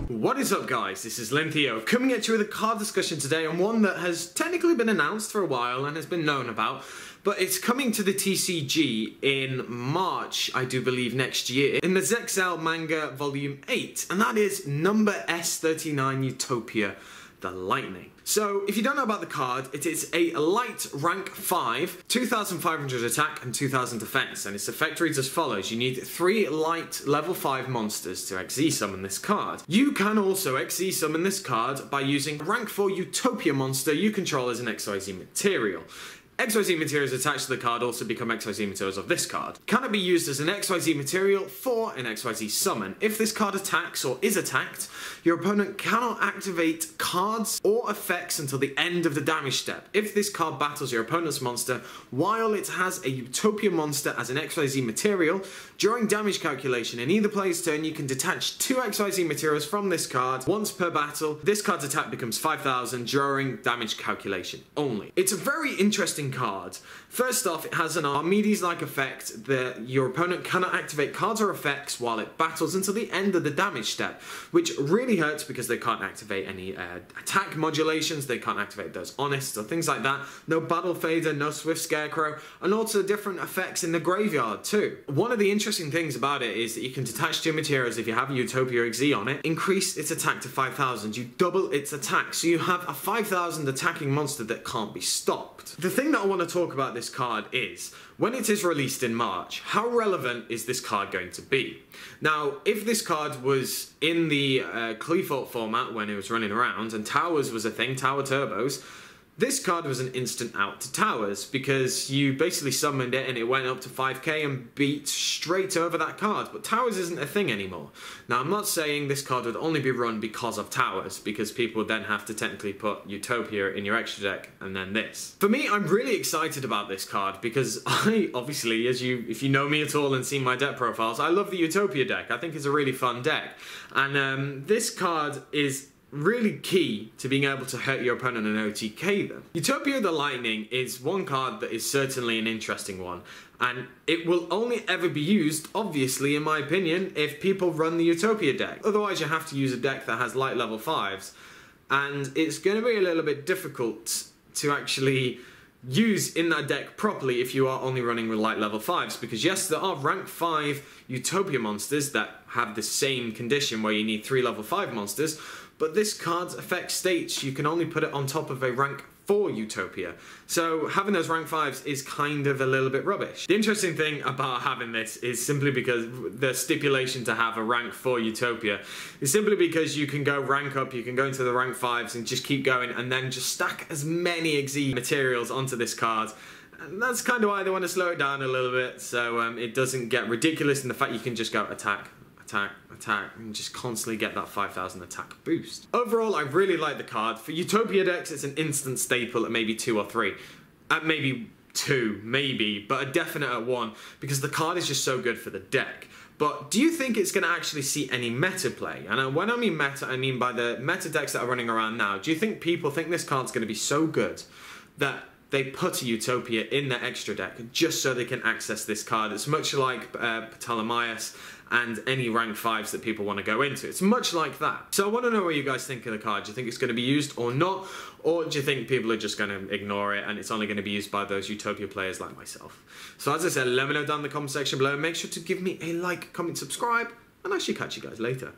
What is up, guys? This is Theo coming at you with a card discussion today on one that has technically been announced for a while and has been known about, but it's coming to the TCG in March, I do believe, next year, in the Zexal Manga Volume 8, and that is number S39 Utopia, the Lightning. So, if you don't know about the card, it is a light rank 5, 2,500 attack and 2,000 defense, and its effect reads as follows. You need 3 light level 5 monsters to XZ summon this card. You can also XZ summon this card by using rank 4 Utopia monster you control as an XYZ material. XYZ materials attached to the card also become XYZ materials of this card. Can it be used as an XYZ material for an XYZ summon? If this card attacks or is attacked, your opponent cannot activate cards or effects until the end of the damage step. If this card battles your opponent's monster while it has a Utopia monster as an XYZ material, during damage calculation in either player's turn you can detach 2 XYZ materials from this card once per battle. This card's attack becomes 5,000 during damage calculation only. It's a very interesting card. First off, it has an Archimedes-like effect that your opponent cannot activate cards or effects while it battles until the end of the damage step, which really hurts because they can't activate any attack modulations, they can't activate those Honest or things like that, no Battle Fader, no Swift Scarecrow, and also different effects in the graveyard too. One of the interesting things about it is that you can detach 2 materials if you have a Utopia XZ on it, increase its attack to 5,000, you double its attack, so you have a 5,000 attacking monster that can't be stopped. The thing that I want to talk about this card is, when it is released in March, how relevant is this card going to be? Now, if this card was in the Cleethought format when it was running around, and Towers was a thing, Tower Turbos, this card was an instant out to Towers because you basically summoned it and it went up to 5k and beat straight over that card, but Towers isn't a thing anymore. Now, I'm not saying this card would only be run because of Towers, because people would then have to technically put Utopia in your extra deck and then this. For me, I'm really excited about this card because I, obviously, if you know me at all and seen my deck profiles, I love the Utopia deck. I think it's a really fun deck. And this card is really key to being able to hurt your opponent and OTK them. Utopia the Lightning is one card that is certainly an interesting one, and it will only ever be used, obviously in my opinion, if people run the Utopia deck. Otherwise you have to use a deck that has light level 5s, and it's going to be a little bit difficult to actually use in that deck properly if you are only running with light level 5s, because yes, there are rank 5 Utopia monsters that have the same condition where you need 3 level 5 monsters, but this card's effect states you can only put it on top of a rank 4 Utopia. So having those rank 5s is kind of a little bit rubbish. The interesting thing about having this is simply because the stipulation to have a rank 4 Utopia is simply because you can go rank up, you can go into the rank 5s and just keep going and then just stack as many XZ materials onto this card. And that's kind of why they want to slow it down a little bit, so it doesn't get ridiculous in the fact you can just go attack, attack, attack, and just constantly get that 5,000 attack boost. Overall, I really like the card. For Utopia decks, it's an instant staple at maybe 2 or 3. At maybe 2, maybe, but a definite at 1, because the card is just so good for the deck. But do you think it's going to actually see any meta play? And when I mean meta, I mean by the meta decks that are running around now. Do you think people think this card's going to be so good that they put a Utopia in their extra deck just so they can access this card? It's much like Ptolemaeus and any rank 5s that people want to go into. It's much like that. So I want to know what you guys think of the card. Do you think it's going to be used or not? Or do you think people are just going to ignore it and it's only going to be used by those Utopia players like myself? So as I said, let me know down in the comment section below. Make sure to give me a like, comment, subscribe, and I shall catch you guys later.